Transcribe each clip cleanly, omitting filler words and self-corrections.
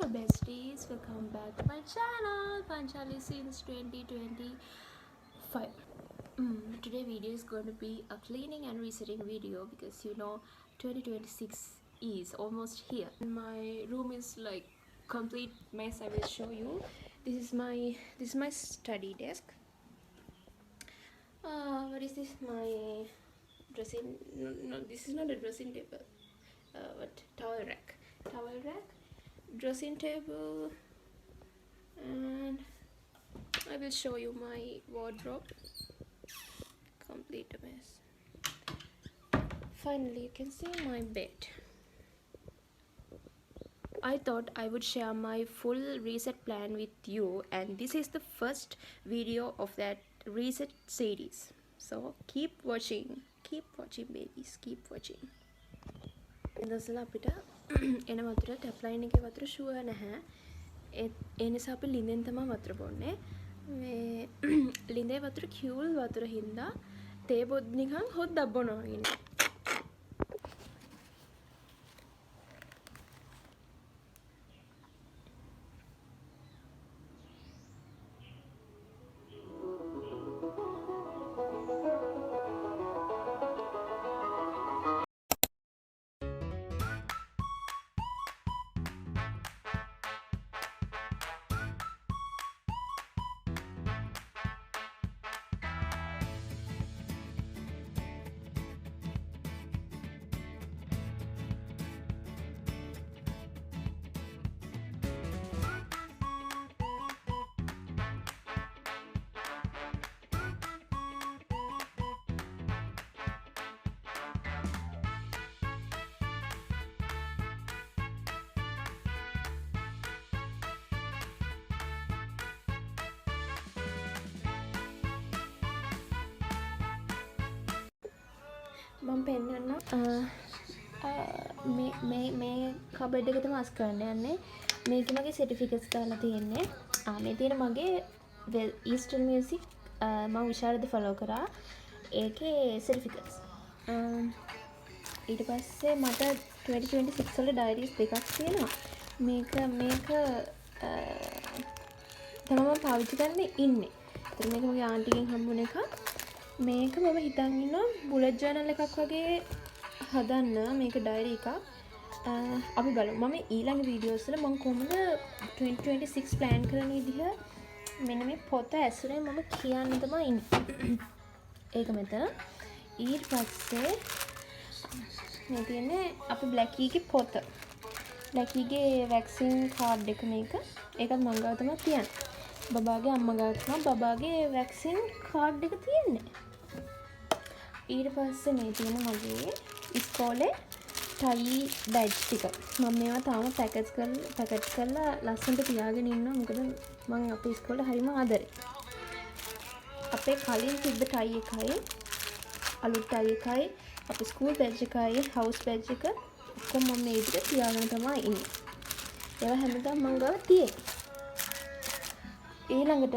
besties, welcome back to my channel Panchali since 2025. Today video is going to be a cleaning and resetting video because 2026 is almost here. My room is like complete mess. I will show you. This is my study desk. What is this? My dressing? No, this is not a dressing table. What? Towel rack. Dressing table, and I will show you my wardrobe. Complete a mess. Finally, you can see my bed. I thought I would share my full reset plan with you, and this is the first video of that reset series. So keep watching babies, keep watching. ඉඳලා අපිට එන වතුර tap line එකේ වතුර sure නැහැ. ඒ නිසා අපි ලිඳෙන් තමයි වතුර බොන්නේ. මේ ලිඳේ වතුර කියුල් වතුර හින්දා තේ බොත් නිකන් හොද්දක් බොනවා වගේ. මම පෙන්නන්න මේ කබඩ් එක තමයි අස් කරන්න යන්නේ. මේක මගේ සර්ටිෆිකට්ස් දාලා තියෙන්නේ. මේ තියෙන මගේ ඊස්ටර්න් මියුසික් මම විශාරද ෆලෝ කරා. ඒකේ සර්ටිෆිකට්ස්. ඊට පස්සේ මට 2026 වල ඩයරිස් දෙකක් තියෙනවා. මේක තමයි මම පාවිච්චි කරන්නේ ඉන්නේ. ඒත් මේක මගේ ආන්ටිගෙන් හම්බුන එකක්. මේක මම හිතන් ඉන්නවා බුලට් ජර්නල් එකක් වගේ හදන්න. මේක ඩයරි එකක්. අපි බලමු. මම ඊළඟ වීඩියෝස් වල මම කොහොමද 2026 ප්ලෑන් කරන විදිහ මෙන්න මේ පොත ඇසුරෙන් මම කියන්න තමයි ඉන්නේ. ඒක මෙතන. ඊට පස්සේ මේ තියෙන්නේ අපි බ්ලැකීගේ පොත. බ්ලැකීගේ වැක්සින් කාඩ් එක මේක. ඒකත් මං ගාව තමයි තියන්නේ. බබාගේ අම්මා ගාව තමයි බබාගේ වැක්සින් කාඩ් එක තියෙන්නේ. ඊට පස්සේ මේ තියෙන මගේ ඉස්කෝලේ ටයි බැජ් ටික. මම මේවා තාම පැකට් කරලා ලස්සනට තියාගෙන ඉන්නවා. මොකද මම අපේ ඉස්කෝලේ හරිම ආදරේ. අපේ කලින් තිබ්බ ටයි එකයි අලුත් ටයි එකයි අපේ ස්කූල් බැජ් එකයි හවුස් බැජ් එක ඔක්කොම මම මේ විදිහට තියාගෙන තමයි ඉන්නේ. ඒවා හැමදාම මම ගාව තියෙන්නේ. ඊළඟට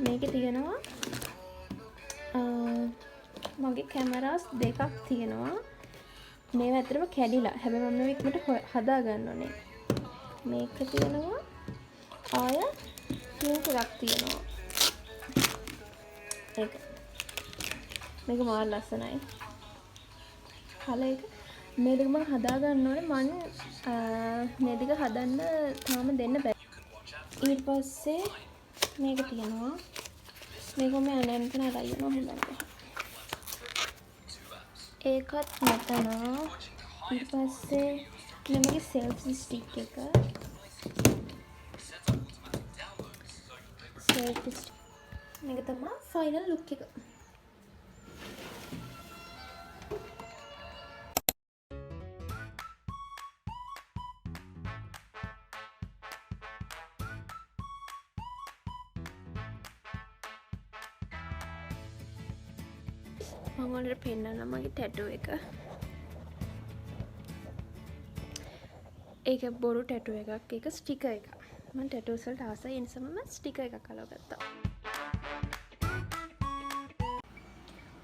මේකේ තියෙනවා මගේ කැමරාස් දෙකක් තියෙනවා. මේවා ඇත්තටම කැඩිලා. හැබැයි මම මේක ඉක්මනට හදා ගන්න ඕනේ. මේක තියෙනවා ආය පින්ක් එකක් තියෙනවා. මේක මාර ලස්සනයි. කලර් එක මේ දෙක මම හදා ගන්න ඕනේ. මම මේ දෙක හදන්න තාම දෙන්න බැහැ. ඊට පස්සේ මේක තියෙනවා. මේක මම අනන්තන අරගෙන හොඳට. ඒකත් මෙතන. ඊට පස්සේ මගේ සෙල්ෆි ස්ටික් එක. Selfie stiff. මේක තමයි ෆයිනල් ලුක් එක. මම ඔයාලට පෙන්නන්න මගේ ටැටූ එක. ඒක බොරු ටැටූ එකක්. ඒක ස්ටිකර් එකක්. මම ටැටූස් වලට ආසයි. ඒ නිසා මම ස්ටිකර් එකක් අලවගත්තා.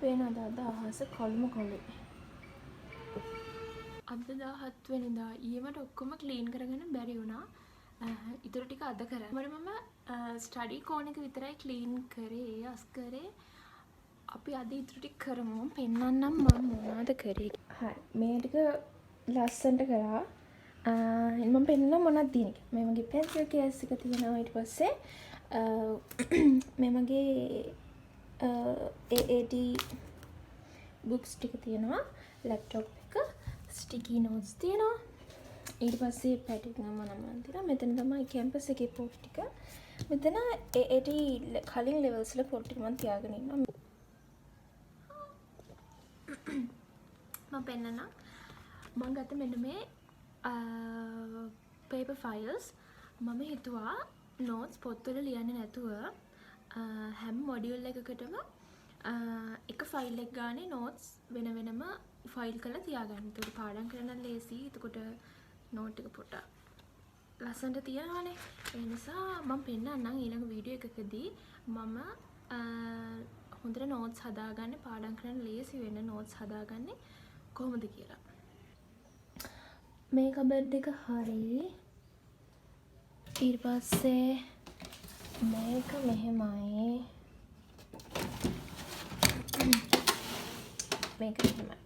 පේනවද අද අහස කළුම කළුයි. අද 17 වෙනිදා ඊයේමට ඔක්කොම ක්ලීන් කරගෙන බැරි වුණා. ඉතුරු ටික අද කරා. මම ස්ටඩි කෝන් එක විතරයි ක්ලීන් කරේ අස් කරේ. අපි අද ඉතුරු ටික කරමු. පෙන්නන්නම් මම මොනවද කරේ. හරි. මේ ටික ලස්සනට කරා. මම පෙන්නන්නම් මොනවද තියෙන එක. මේ මගේ පෙන්සිල් කේස් එක තියෙනවා. ඊට පස්සේ මේ මගේ AAT බුක්ස් ටික තියෙනවා. ලැප්ටොප් එක ස්ටිකි නෝට්ස් තියෙනවා. ඊට පස්සේ පැටික් නම් මම තියෙනවා. මෙතන තමයි කැම්පස් එකේ පොත් ටික. මෙතන AAT කලින් ලෙවල්ස් වල පොත් ටික මම තියාගෙන ඉන්නවා. මම පෙන්නන්න. මම ගත්ත මෙන්න මේ paper files. මම හිතුවා notes පොත්වල ලියන්නේ නැතුව හැම මොඩියුල් එකකටම එක ෆයිල් එක ගානේ notes වෙන වෙනම ෆයිල් කරලා තියාගන්න. ඒක පාඩම් කරන්න ලේසි. එතකොට note එක පොට ලස්සනට තියනවානේ. ඒ නිසා මම පෙන්නන්නම් ඊළඟ වීඩියෝ එකකදී මම හොඳට notes හදාගන්න පාඩම් කරන්න ලේසි වෙන notes හදාගන්නේ කොහොමද කියලා. මේ කබඩ් එක හරි. ඊට පස්සේ මේක මෙහෙමයි. මේක මෙහෙමයි.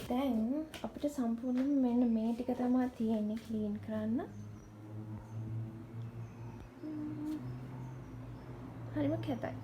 දැන් අපිට සම්පූර්ණයෙන්ම මෙන්න මේ ටික තමයි තියෙන්නේ ක්ලීන් කරන්න. හරිම කැතයි.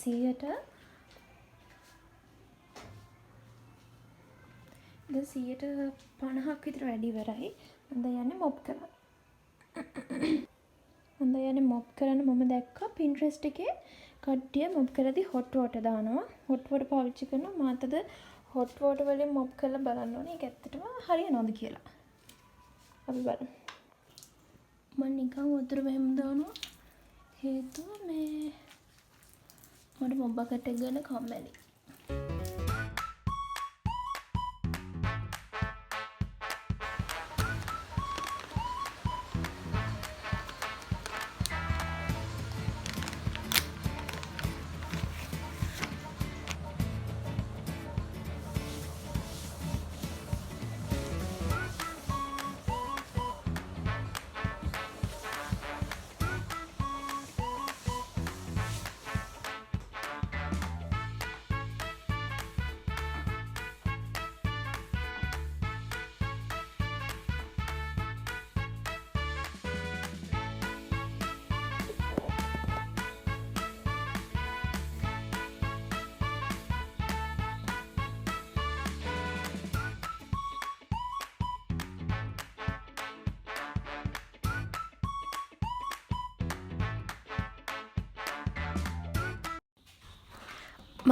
සියයට දැන් 50ක් විතර වැඩි ඉවරයි. මම යන්නේ මොප් කරන්න. මම දැක්කා Pinterest එකේ කට්ටිය මොප් කරද්දී hot water දානවා. hot water පාවිච්චි කරනවා. මාතද hot water වලින් මොප් කරලා බලන්න ඕනේ. ඒක ඇත්තටම හරියනවද කියලා. අපි බලමු. මම නිකන් වතුර මෙහෙම දානවා. හේතුව මේ මට මොබ් බකට් එක ගන්න කම්මැලි.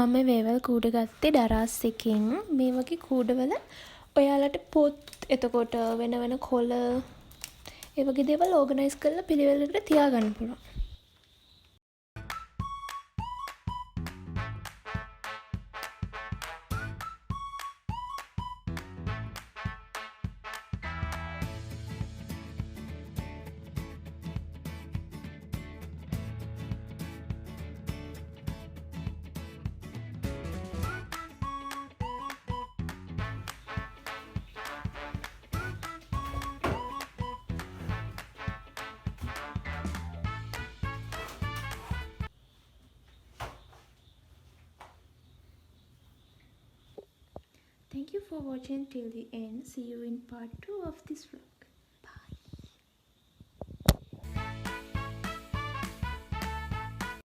මම වේවල් කූඩ ගත්තේ දරස් එකකින්. මේ වගේ කූඩවල ඔයාලට පොත් එතකොට වෙන වෙන කොළ ඒ වගේ දේවල් ඕගනයිස් කරලා පිළිවෙලකට තියාගන්න පුළුවන්. Thank you for watching till the end. See you in part 2 of this vlog.